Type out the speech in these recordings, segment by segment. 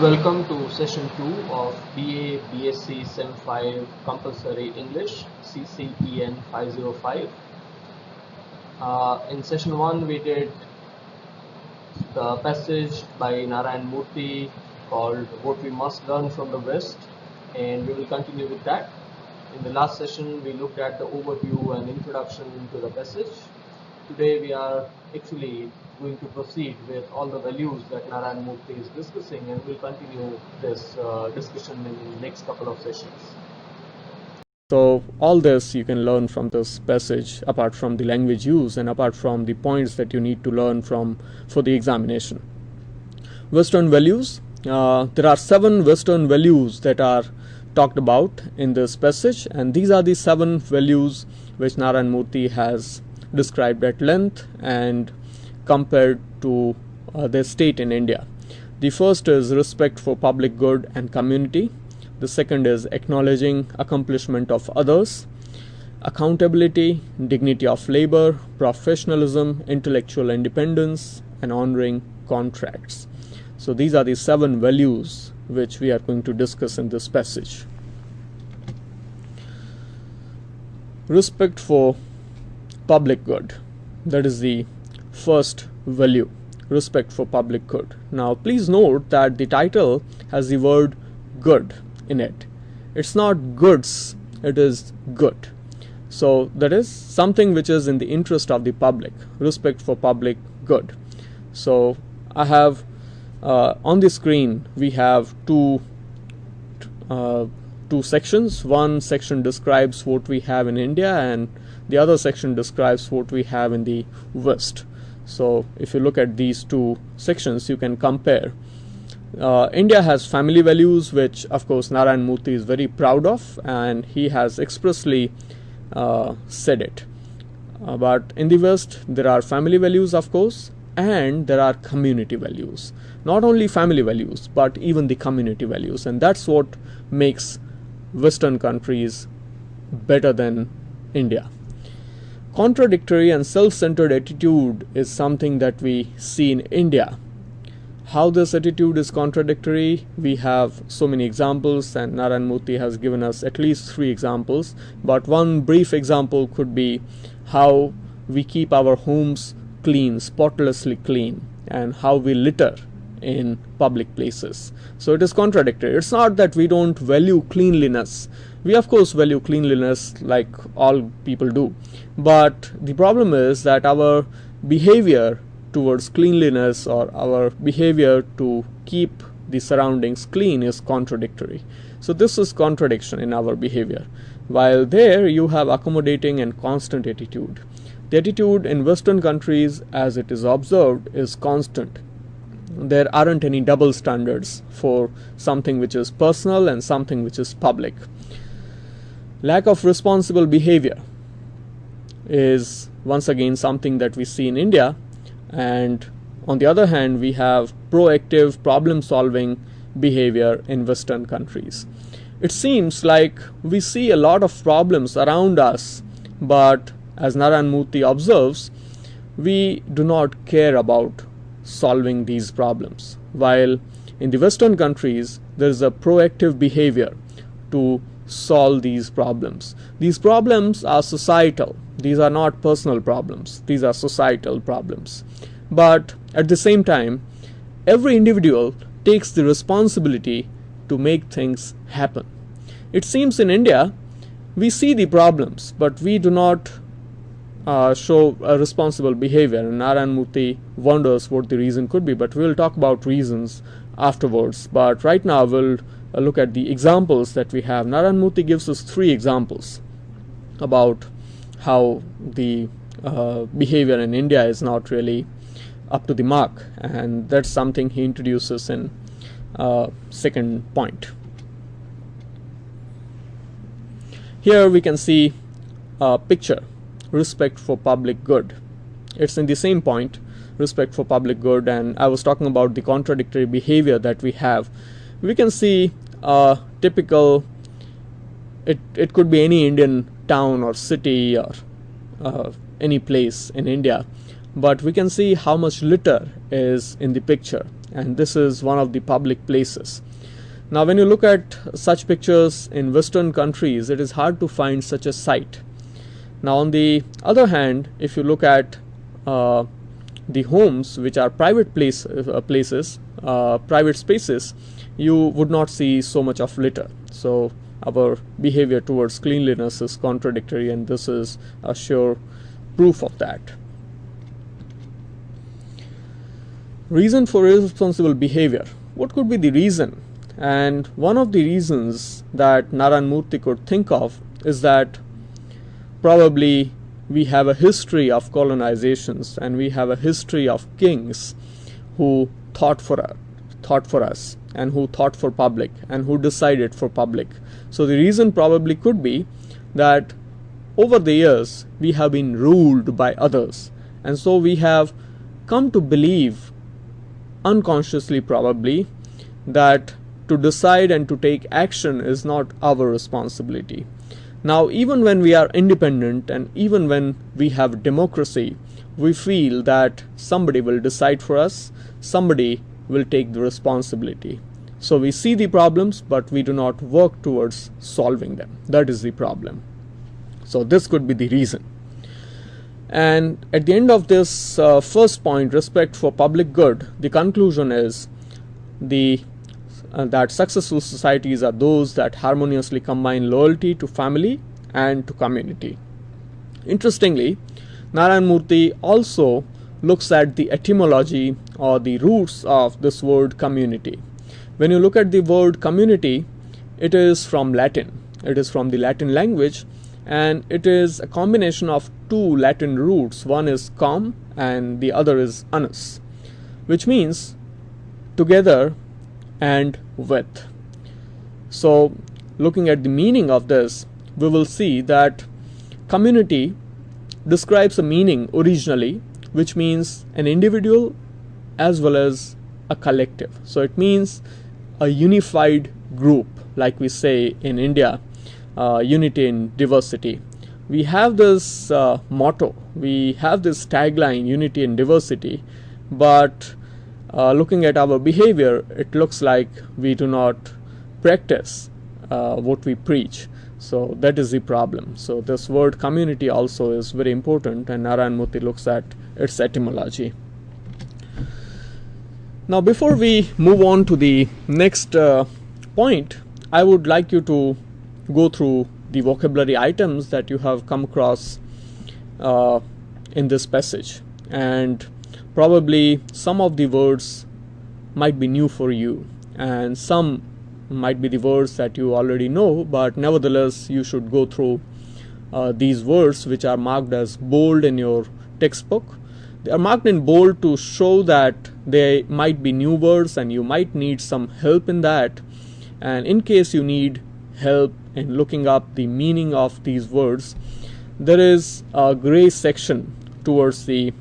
Welcome to session 2 of BA Bsc.Sem 5 Compulsory English CCEN 505. In session 1 we did the passage by Narayan Murthy called What We Must Learn from the West, and we will continue with that. In the last session we looked at the overview and introduction to the passage. Today we are actually going to proceed with all the values that Narayan Murthy is discussing, and we'll continue this discussion in the next couple of sessions. So all this you can learn from this passage, apart from the language use and apart from the points that you need to learn for the examination. Western values. There are 7 Western values that are talked about in this passage, and these are the 7 values which Narayan Murthy has described at length and compared to their state in India. The first is respect for public good and community. The second is acknowledging accomplishment of others, accountability, dignity of labor, professionalism, intellectual independence, and honoring contracts. So these are the 7 values which we are going to discuss in this passage. Respect for public good. That is the first value, respect for public good. Now please note that the title has the word good in it. It's not goods, it is good. So that is something which is in the interest of the public, respect for public good. So I have on the screen we have two sections. One section describes what we have in India, and the other section describes what we have in the West. So if you look at these two sections, you can compare. India has family values, which of course Narayan Murthy is very proud of, and he has expressly said it. But in the West there are family values, of course, and there are community values. Not only family values, but even the community values, and that's what makes Western countries better than India. Contradictory and self-centered attitude is something that we see in India. How this attitude is contradictory, we have so many examples, and Narayan Murthy has given us at least 3 examples. But one brief example could be how we keep our homes clean, spotlessly clean, and how we litter in public places. So it is contradictory. It's not that we don't value cleanliness. We of course value cleanliness like all people do. But the problem is that our behavior towards cleanliness, or our behavior to keep the surroundings clean, is contradictory. So this is contradiction in our behavior. While there you have accommodating and constant attitude. The attitude in Western countries, as it is observed, is constant. There aren't any double standards for something which is personal and something which is public. Lack of responsible behavior is once again something that we see in India, and on the other hand we have proactive problem solving behavior in Western countries. It seems like we see a lot of problems around us, but as Narayan Murthy observes, we do not care about solving these problems, while in the Western countries there is a proactive behavior to solve these problems. These problems are societal. These are not personal problems. These are societal problems. But at the same time, every individual takes the responsibility to make things happen. It seems in India we see the problems, but we do not show a responsible behavior, and Narayan Murthy wonders what the reason could be, but we'll talk about reasons afterwards. But right now we'll look at the examples that we have. Narayan Murthy gives us 3 examples about how the behavior in India is not really up to the mark, and that's something he introduces in second point. Here we can see a picture, respect for public good. It's in the same point, respect for public good, and I was talking about the contradictory behavior that we have. We can see a typical, it could be any Indian town or city or any place in India, but we can see how much litter is in the picture, and this is one of the public places. Now when you look at such pictures in Western countries, it is hard to find such a sight. Now on the other hand, if you look at the homes which are private places, private spaces, you would not see so much of litter. So our behavior towards cleanliness is contradictory, and this is a sure proof of that. Reason for irresponsible behavior. What could be the reason? And one of the reasons that Narayan Murthy could think of is that probably we have a history of colonizations, and we have a history of kings who thought for us, and who thought for public, and who decided for public. So the reason probably could be that over the years we have been ruled by others, and so we have come to believe, unconsciously probably, that to decide and to take action is not our responsibility. Now even when we are independent, and even when we have democracy, we feel that somebody will decide for us, somebody will take the responsibility. So we see the problems, but we do not work towards solving them. That is the problem. So this could be the reason. And at the end of this first point, respect for public good, the conclusion is that successful societies are those that harmoniously combine loyalty to family and to community. Interestingly, Narayan Murthy also looks at the etymology or the roots of this word community. When you look at the word community, it is from Latin. It is from the Latin language, and it is a combination of two Latin roots. One is com and the other is annus, which means together and with. So looking at the meaning of this, we will see that community describes a meaning originally which means an individual as well as a collective. So it means a unified group, like we say in India, unity in diversity. We have this motto, we have this tagline, unity in diversity, but looking at our behavior, it looks like we do not practice what we preach. So that is the problem. So this word community also is very important, and Narayan Murthy looks at its etymology. Now before we move on to the next point, I would like you to go through the vocabulary items that you have come across in this passage, and probably some of the words might be new for you, and some might be the words that you already know, but nevertheless you should go through these words which are marked as bold in your textbook. They are marked in bold to show that they might be new words and you might need some help in that, and in case you need help in looking up the meaning of these words, there is a gray section towards the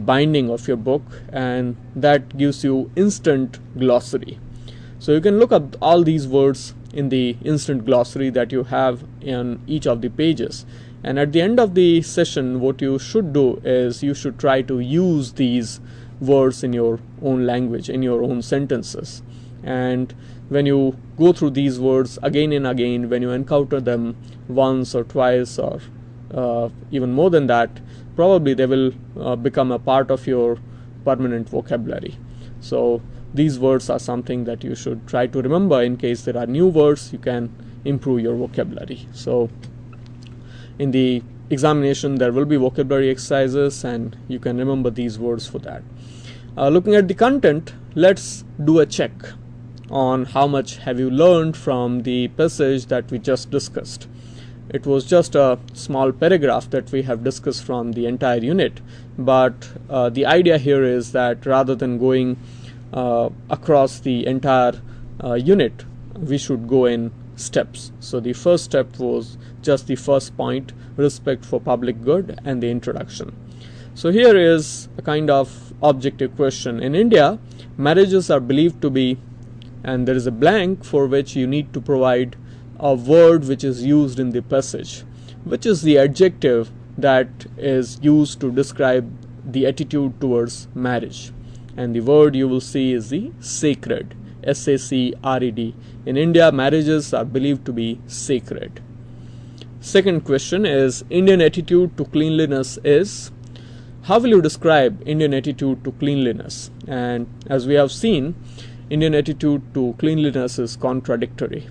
binding of your book, and that gives you instant glossary. So you can look up all these words in the instant glossary that you have in each of the pages, and at the end of the session what you should do is you should try to use these words in your own language, in your own sentences. And when you go through these words again and again, when you encounter them once or twice or even more than that, probably they will become a part of your permanent vocabulary. So these words are something that you should try to remember. In case there are new words, you can improve your vocabulary. So in the examination there will be vocabulary exercises, and you can remember these words for that. Looking at the content, let's do a check on how much have you learned from the passage that we just discussed. It was just a small paragraph that we have discussed from the entire unit, but the idea here is that rather than going across the entire unit, we should go in steps. So the first step was just the first point, respect for public good, and the introduction. So here is a kind of objective question. In India, marriages are believed to be, and there is a blank for which you need to provide a word which is used in the passage. Which is the adjective that is used to describe the attitude towards marriage. And the word you will see is the sacred, S-A-C-R-E-D. In India, marriages are believed to be sacred. Second question is, Indian attitude to cleanliness is. How will you describe Indian attitude to cleanliness? And as we have seen, Indian attitude to cleanliness is contradictory.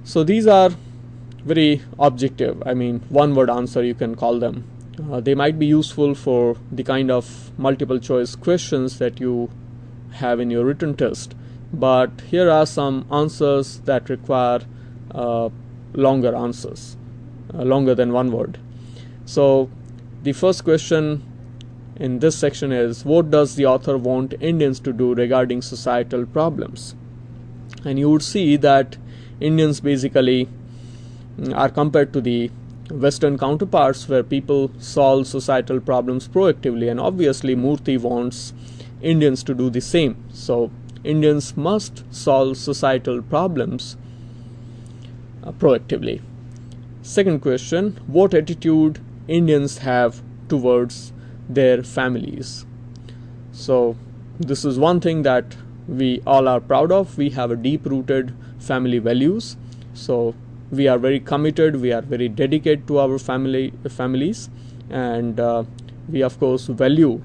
So these are very objective, one word answer you can call them. They might be useful for the kind of multiple choice questions that you have in your written test, but here are some answers that require longer answers, longer than one word. So the first question in this section is, what does the author want Indians to do regarding societal problems? And you would see that Indians basically are compared to the Western counterparts where people solve societal problems proactively, and obviously Murthy wants Indians to do the same. So Indians must solve societal problems proactively. Second question, what attitude Indians have towards their families? So this is one thing that we all are proud of. We have a deep-rooted family values. So we are very committed, we are very dedicated to our families, and we of course value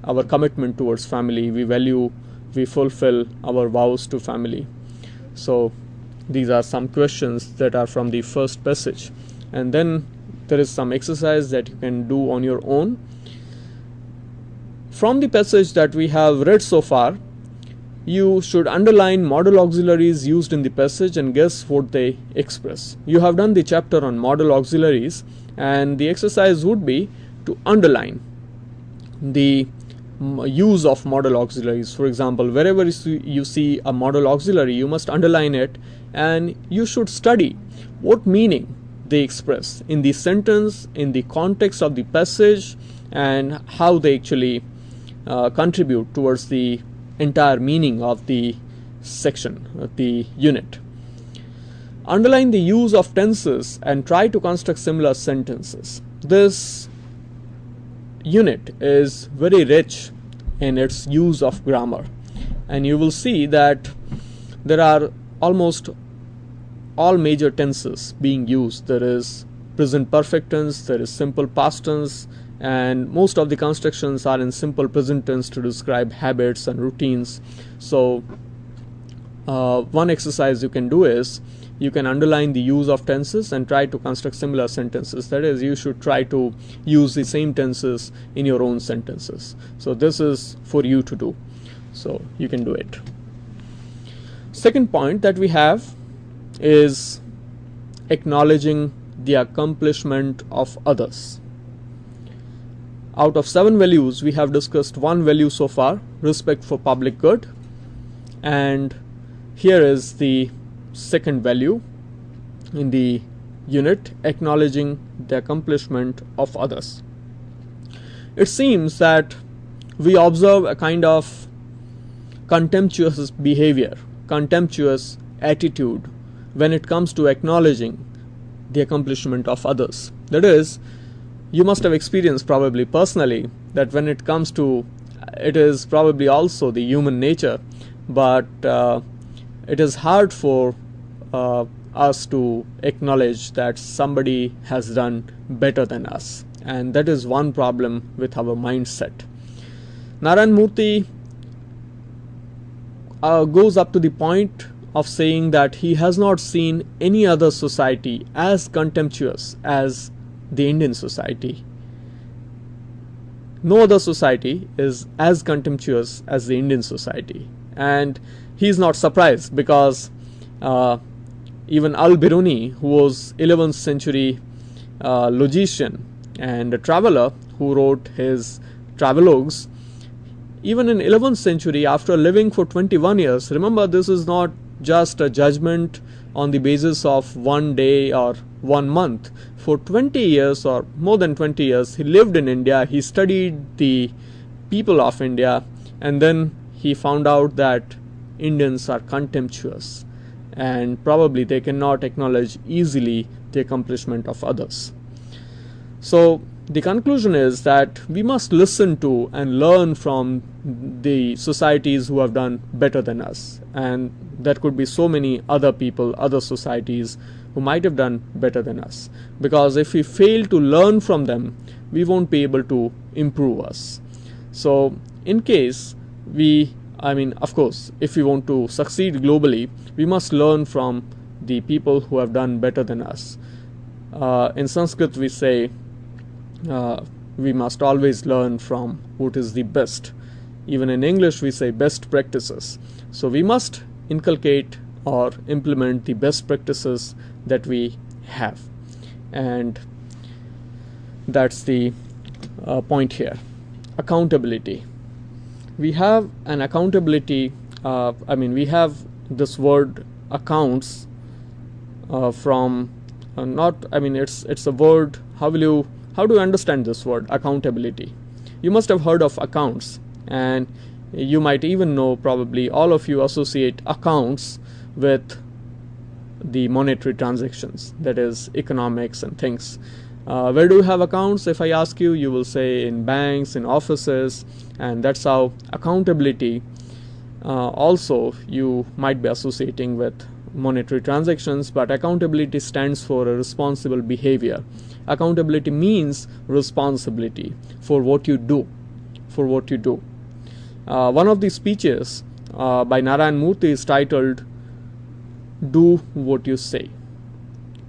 our commitment towards family. We fulfill our vows to family. So these are some questions that are from the first passage, and then there is some exercise that you can do on your own. From the passage that we have read so far, you should underline modal auxiliaries used in the passage and guess what they express. You have done the chapter on modal auxiliaries, and the exercise would be to underline the use of modal auxiliaries. For example, wherever you see a modal auxiliary, you must underline it, and you should study what meaning they express in the sentence, in the context of the passage, and how they actually contribute towards the entire meaning of the section, the unit. Underline the use of tenses and try to construct similar sentences. This unit is very rich in its use of grammar, and you will see that there are almost all major tenses being used. There is present perfect tense, there is simple past tense, and most of the constructions are in simple present tense to describe habits and routines. So one exercise you can do is, you can underline the use of tenses and try to construct similar sentences. That is, you should try to use the same tenses in your own sentences. So this is for you to do. So you can do it. Second point that we have is acknowledging the accomplishment of others. Out of 7 values, we have discussed 1 value so far, respect for public good. And here is the second value in the unit, acknowledging the accomplishment of others. It seems that we observe a kind of contemptuous behavior, contemptuous attitude when it comes to acknowledging the accomplishment of others. That is, you must have experienced probably personally that when it comes to, it is probably also the human nature, but it is hard for us to acknowledge that somebody has done better than us, and that is one problem with our mindset. Narayan Murthy goes up to the point of saying that he has not seen any other society as contemptuous as the Indian society. No other society is as contemptuous as the Indian society, and he is not surprised because even Al-Biruni, who was 11th century logician and a traveler who wrote his travelogues, even in 11th century, after living for 21 years, remember this is not just a judgment on the basis of one day or 1 month. For 20 years or more than 20 years, he lived in India, he studied the people of India, and then he found out that Indians are contemptuous and probably they cannot acknowledge easily the accomplishment of others. So the conclusion is that we must listen to and learn from the societies who have done better than us, and there could be so many other people, other societies who might have done better than us, because if we fail to learn from them, we won't be able to improve us. So in case of course, if we want to succeed globally, we must learn from the people who have done better than us. In Sanskrit we say we must always learn from what is the best. Even in English we say best practices. So we must inculcate or implement the best practices that we have, and that's the point here. Accountability. We have an accountability, we have this word accounts from it's a word. How do you understand this word accountability? You must have heard of accounts, and you might even know, probably all of you associate accounts with the monetary transactions, that is economics and things. Where do you have accounts? If I ask you, you will say in banks, in offices, and that's how accountability also you might be associating with monetary transactions. But accountability stands for a responsible behavior. Accountability means responsibility for what you do. One of the speeches by Narayan Murthy is titled "Do What You Say."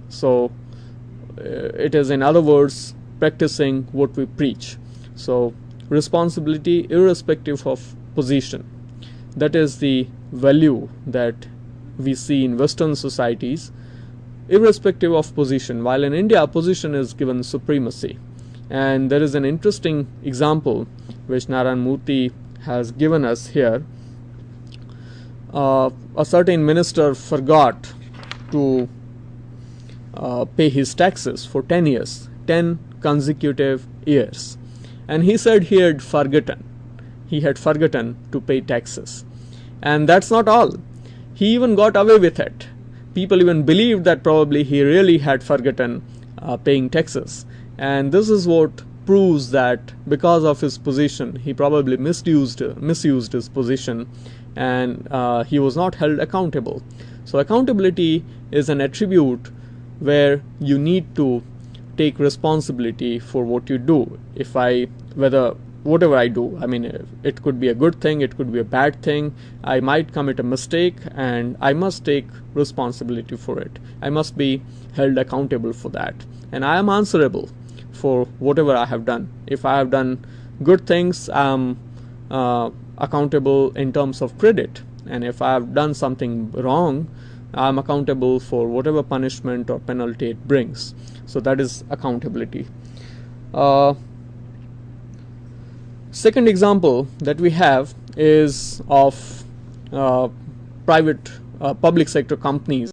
So it is, in other words, practicing what we preach. So responsibility irrespective of position, that is the value that we see in Western societies, irrespective of position, while in India position is given supremacy. And there is an interesting example which Narayan Murthy has given us here. A certain minister forgot to pay his taxes for 10 years, 10 consecutive years. And he said he had forgotten to pay taxes. And that's not all. He even got away with it. People even believed that probably he really had forgotten paying taxes. And this is what proves that because of his position, he probably misused his position, and he was not held accountable. So accountability is an attribute where you need to take responsibility for what you do. Whatever I do, it could be a good thing, it could be a bad thing. I might commit a mistake, and I must take responsibility for it. I must be held accountable for that, and I am answerable for whatever I have done. If I have done good things, I am accountable in terms of credit, and if I have done something wrong, I am accountable for whatever punishment or penalty it brings. So that is accountability. Second example that we have is of public sector companies.